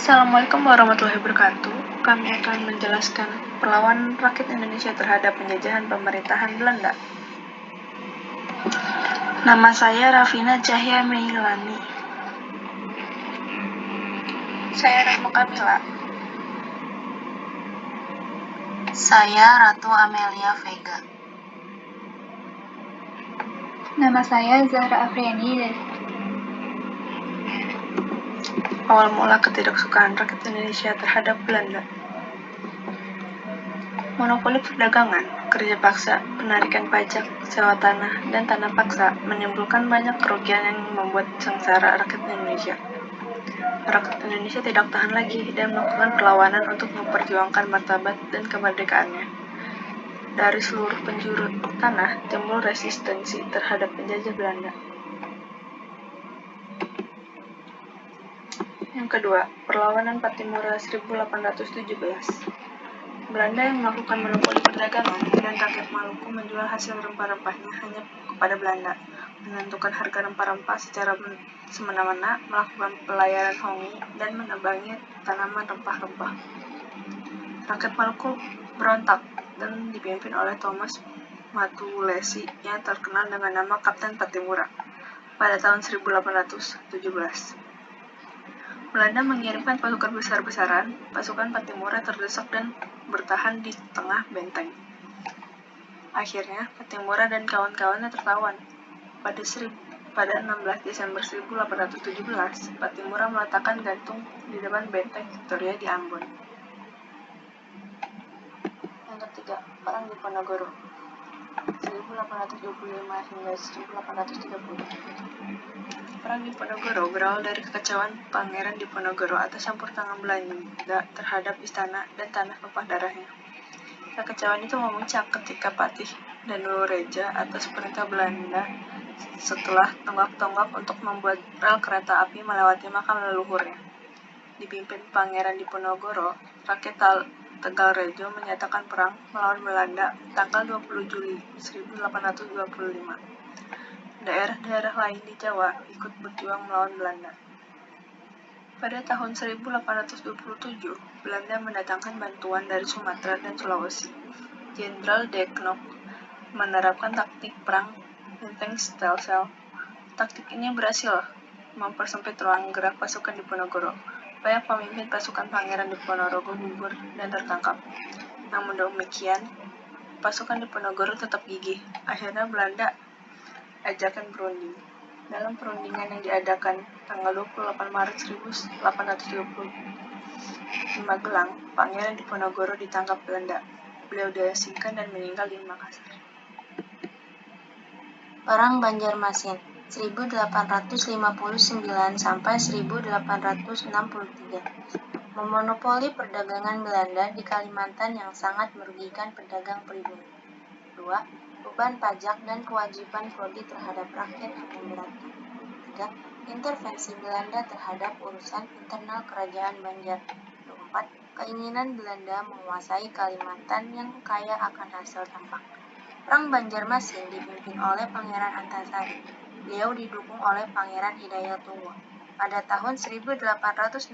Assalamualaikum warahmatullahi wabarakatuh. Kami akan menjelaskan perlawanan rakyat Indonesia terhadap penjajahan pemerintahan Belanda. Nama saya Rafina Cahya Meilani. Saya Ratno Kamila. Saya Ratu Amelia Vega. Nama saya Zahra Afriani. Awal mula ketidaksukaan rakyat Indonesia terhadap Belanda. Monopoli perdagangan, kerja paksa, penarikan pajak, sewa tanah, dan tanah paksa menimbulkan banyak kerugian yang membuat sengsara rakyat Indonesia. Rakyat Indonesia tidak tahan lagi dan melakukan perlawanan untuk memperjuangkan martabat dan kemerdekaannya. Dari seluruh penjuru tanah timbul resistensi terhadap penjajah Belanda. Yang kedua, perlawanan Pattimura 1817. Belanda yang melakukan monopoli perdagangan dan rakyat Maluku menjual hasil rempah-rempahnya hanya kepada Belanda, menentukan harga rempah-rempah secara semena-mena, melakukan pelayaran hongi, dan menebangi tanaman rempah-rempah. Rakyat Maluku berontak dan dipimpin oleh Thomas Matulesi yang terkenal dengan nama Kapten Pattimura pada tahun 1817. Belanda mengirimkan pasukan besar-besaran, pasukan Pattimura terdesak dan bertahan di tengah benteng. Akhirnya, Pattimura dan kawan-kawannya tertawan. Pada 16 Desember 1817, Pattimura meletakkan gantung di depan benteng Victoria di Ambon. Yang ketiga, Perang Diponegoro 1825 hingga 1830. Perang Diponegoro berawal dari kekecewaan Pangeran Diponegoro atas campur tangan Belanda terhadap istana dan tanah tumpah darahnya. Kekecewaan itu memuncak ketika Patih Danureja atas perintah Belanda setelah tonggak-tonggak untuk membuat rel kereta api melewati makam leluhurnya. Dipimpin Pangeran Diponegoro, rakyat Tegalrejo menyatakan perang melawan Belanda tanggal 20 Juli 1825. Daerah-daerah lain di Jawa ikut berjuang melawan Belanda. Pada tahun 1827, Belanda mendatangkan bantuan dari Sumatera dan Sulawesi. Jenderal De Knok menerapkan taktik perang benteng Stelsel. Taktik ini berhasil mempersempit ruang gerak pasukan Diponegoro. Banyak pemimpin pasukan Pangeran Diponegoro gugur dan tertangkap. Namun demikian, pasukan Diponegoro tetap gigih. Akhirnya Belanda ajakan berunding. Dalam perundingan yang diadakan tanggal 28 Maret 1830 di Magelang, Pangeran Diponegoro ditangkap Belanda. Beliau diasingkan dan meninggal di Makassar. Perang Banjarmasin 1859 sampai 1863. Memonopoli perdagangan Belanda di Kalimantan yang sangat merugikan pedagang pribumi. 2. Beban pajak dan kewajiban prodi terhadap rakyat yang memberatkan. 3. Intervensi Belanda terhadap urusan internal kerajaan Banjar. 4. Keinginan Belanda menguasai Kalimantan yang kaya akan hasil tambang. Perang Banjarmasin dipimpin oleh Pangeran Antasari. Beliau didukung oleh Pangeran Hidayatullah. Pada tahun 1862,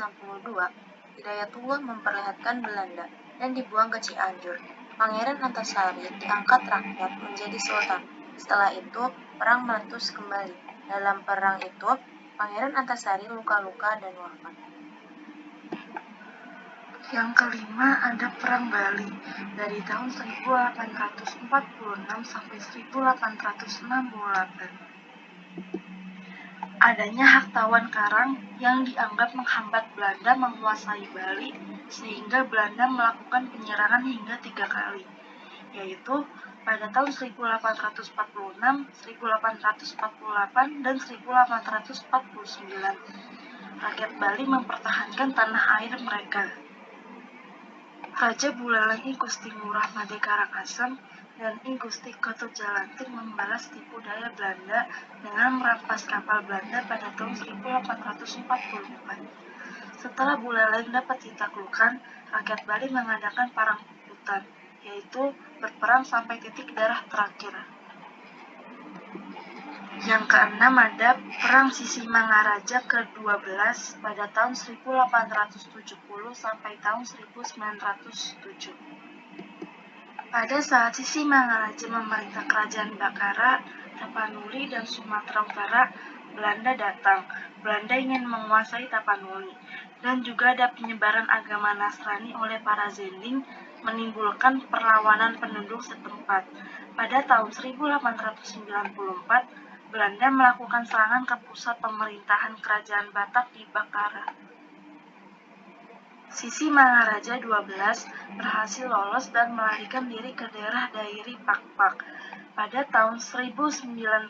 Hidayatullah memperlihatkan Belanda dan dibuang ke Cianjur. Pangeran Antasari diangkat rakyat menjadi sultan. Setelah itu, perang meletus kembali. Dalam perang itu, Pangeran Antasari luka-luka dan wafat. Yang kelima ada Perang Bali dari tahun 1846 sampai 1868. Adanya hak tawan karang yang dianggap menghambat Belanda menguasai Bali sehingga Belanda melakukan penyerangan hingga 3 kali, yaitu pada tahun 1846, 1848, dan 1849. Rakyat Bali mempertahankan tanah air mereka. Raja Buleleng I Gusti Ngurah Made Karangasem dan I Gusti Katujalantik membalas tipu daya Belanda dengan merampas kapal Belanda pada tahun 1844. Setelah Buleleng dapat ditaklukkan, rakyat Bali mengadakan perang hutan, yaitu berperang sampai titik darah terakhir. Yang keenam ada Perang Sisingamangaraja ke-12 pada tahun 1870 sampai tahun 1907. Pada saat Sisingamangaraja memerintah Kerajaan Bakara, Tapanuli, dan Sumatera Utara, Belanda datang. Belanda ingin menguasai Tapanuli, dan juga ada penyebaran agama Nasrani oleh para Zending, menimbulkan perlawanan penduduk setempat. Pada tahun 1894, Belanda melakukan serangan ke pusat pemerintahan Kerajaan Batak di Bakara. Sisingamangaraja 12 berhasil lolos dan melarikan diri ke daerah Dairi Pakpak. Pada tahun 1907,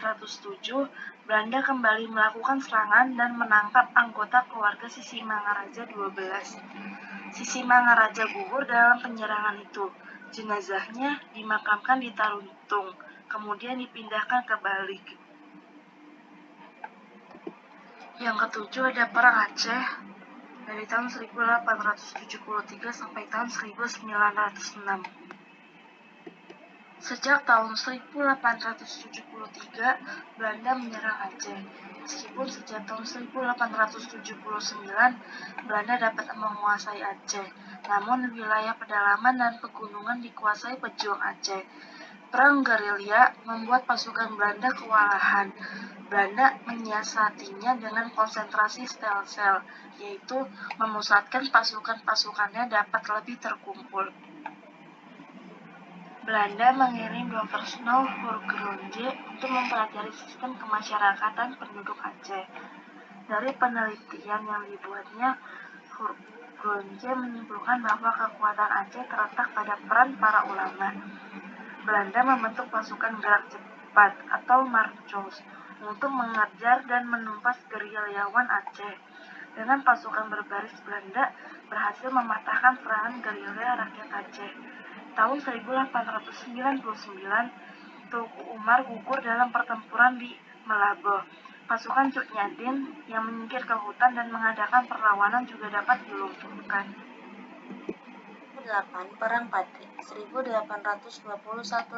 Belanda kembali melakukan serangan dan menangkap anggota keluarga Sisingamangaraja 12. Sisingamangaraja gugur dalam penyerangan itu. Jenazahnya dimakamkan di Taruntung, kemudian dipindahkan ke Balik. Yang ketujuh ada Perang Aceh dari tahun 1873 sampai tahun 1906. Sejak tahun 1873, Belanda menyerang Aceh. Meskipun sejak tahun 1879, Belanda dapat menguasai Aceh, namun wilayah pedalaman dan pegunungan dikuasai pejuang Aceh. Perang gerilya membuat pasukan Belanda kewalahan. Belanda menyiasatinya dengan konsentrasi sel-sel, yaitu memusatkan pasukan-pasukannya dapat lebih terkumpul. Belanda mengirim Dr. Snow Hurgronje untuk mempelajari sistem kemasyarakatan penduduk Aceh. Dari penelitian yang dibuatnya, Hurgronje menyimpulkan bahwa kekuatan Aceh terletak pada peran para ulama. Belanda membentuk pasukan gerak cepat atau marchos untuk mengejar dan menumpas gerilyawan Aceh. Dengan pasukan berbaris, Belanda berhasil mematahkan serangan gerilya rakyat Aceh. Tahun 1899, Teuku Umar gugur dalam pertempuran di Meulaboh. Pasukan Cut Nyadim yang menyingkir ke hutan dan mengadakan perlawanan juga dapat dilumpuhkan. 8. Perang Padri 1821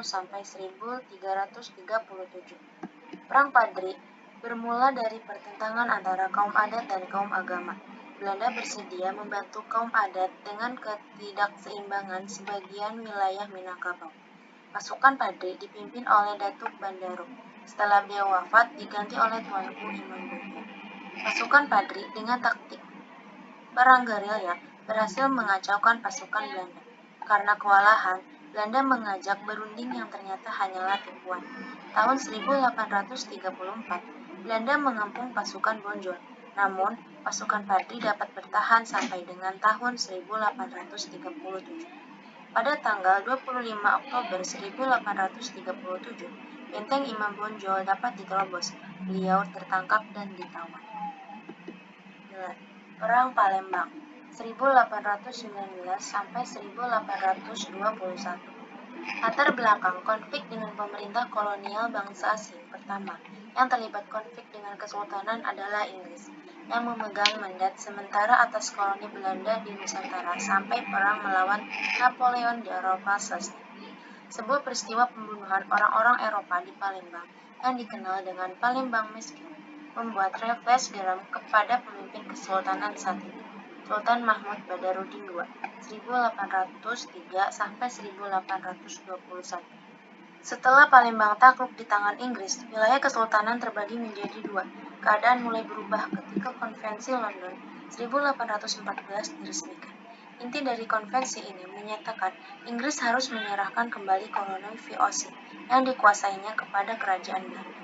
sampai 1337. Perang Padri bermula dari pertentangan antara kaum adat dan kaum agama. Belanda bersedia membantu kaum adat dengan ketidakseimbangan sebagian wilayah Minangkabau. Pasukan Padri dipimpin oleh Datuk Bandaro. Setelah beliau wafat, diganti oleh Tuanku Imam Bonjol. Pasukan Padri dengan taktik perang gerilya berhasil mengacaukan pasukan Belanda. Karena kewalahan, Belanda mengajak berunding yang ternyata hanyalah tipuan. Tahun 1834, Belanda mengepung pasukan Bonjol. Namun, pasukan Padri dapat bertahan sampai dengan tahun 1837. Pada tanggal 25 Oktober 1837, benteng Imam Bonjol dapat diterobos. Beliau tertangkap dan ditawan. Perang Palembang 1819 sampai 1821. Latar belakang konflik dengan pemerintah kolonial bangsa asing pertama yang terlibat konflik dengan kesultanan adalah Inggris, yang memegang mandat sementara atas koloni Belanda di Nusantara sampai perang melawan Napoleon di Eropa selesai. Sebuah peristiwa pembunuhan orang-orang Eropa di Palembang yang dikenal dengan Palembang Miskin membuat refleksi geram kepada pemimpin kesultanan saat itu, Sultan Mahmud Badarudin II, 1803 sampai 1821. Setelah Palembang takluk di tangan Inggris, wilayah kesultanan terbagi menjadi dua. Keadaan mulai berubah ketika Konvensi London 1814 diresmikan. Inti dari konvensi ini menyatakan Inggris harus menyerahkan kembali koloni VOC yang dikuasainya kepada kerajaan Belanda.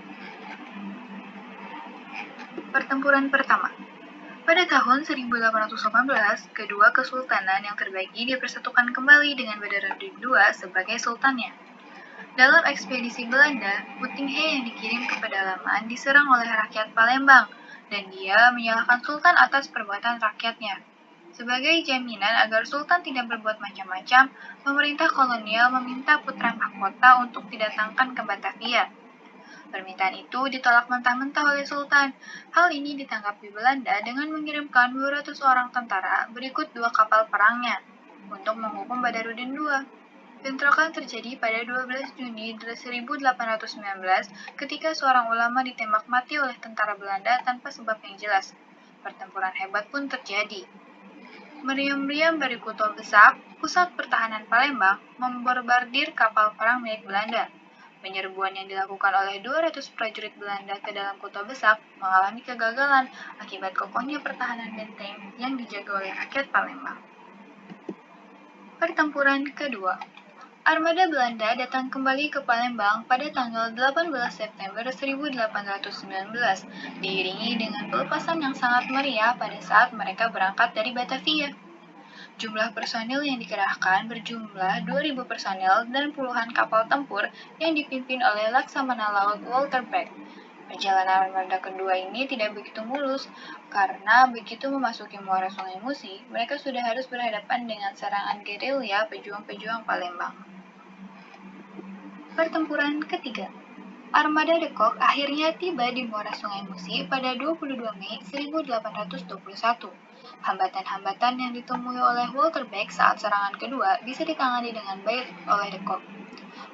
Pertempuran pertama. Pada tahun 1818, kedua kesultanan yang terbagi dipersatukan kembali dengan Badarudin II sebagai sultannya. Dalam ekspedisi Belanda, Putinghe yang dikirim ke pedalaman diserang oleh rakyat Palembang, dan dia menyalahkan sultan atas perbuatan rakyatnya. Sebagai jaminan agar sultan tidak berbuat macam-macam, pemerintah kolonial meminta putra mahkota untuk didatangkan ke Batavia. Permintaan itu ditolak mentah-mentah oleh sultan. Hal ini ditanggapi Belanda dengan mengirimkan 200 orang tentara berikut 2 kapal perangnya untuk menghukum Badarudin II. Bentrokan terjadi pada 12 Juni 1819 ketika seorang ulama ditembak mati oleh tentara Belanda tanpa sebab yang jelas. Pertempuran hebat pun terjadi. Meriam-meriam dari Kota Besak, pusat pertahanan Palembang, membombardir kapal perang milik Belanda. Penyerbuan yang dilakukan oleh 200 prajurit Belanda ke dalam Kota Besak mengalami kegagalan akibat kokohnya pertahanan benteng yang dijaga oleh rakyat Palembang. Pertempuran kedua. Armada Belanda datang kembali ke Palembang pada tanggal 18 September 1819, diiringi dengan pelepasan yang sangat meriah pada saat mereka berangkat dari Batavia. Jumlah personil yang dikerahkan berjumlah 2.000 personil dan puluhan kapal tempur yang dipimpin oleh Laksamana Laut Walter Beck. Perjalanan armada kedua ini tidak begitu mulus, karena begitu memasuki muara Sungai Musi, mereka sudah harus berhadapan dengan serangan gerilya pejuang-pejuang Palembang. Pertempuran ketiga. Armada De Kock akhirnya tiba di muara Sungai Musi pada 22 Mei 1821. Hambatan-hambatan yang ditemui oleh Walter Beck saat serangan kedua bisa ditangani dengan baik oleh De Kock.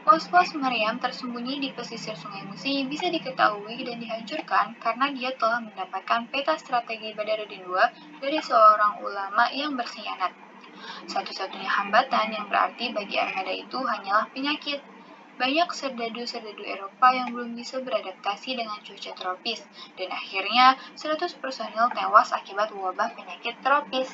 Pos-pos meriam tersembunyi di pesisir Sungai Musi bisa diketahui dan dihancurkan karena dia telah mendapatkan peta strategi Badarudin II dari seorang ulama yang berkhianat. Satu-satunya hambatan yang berarti bagi armada itu hanyalah penyakit. Banyak serdadu-serdadu Eropa yang belum bisa beradaptasi dengan cuaca tropis, dan akhirnya 100 personil tewas akibat wabah penyakit tropis.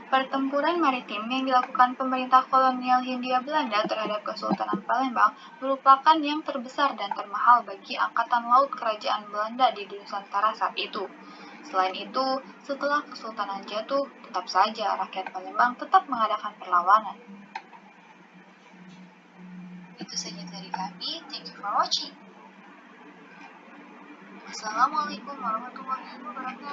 Pertempuran maritim yang dilakukan pemerintah kolonial Hindia Belanda terhadap Kesultanan Palembang merupakan yang terbesar dan termahal bagi Angkatan Laut Kerajaan Belanda di Nusantara saat itu. Selain itu, setelah Kesultanan jatuh, tetap saja rakyat Palembang tetap mengadakan perlawanan. Itu saja dari kami. Thank you for watching. Wassalamualaikum warahmatullahi wabarakatuh.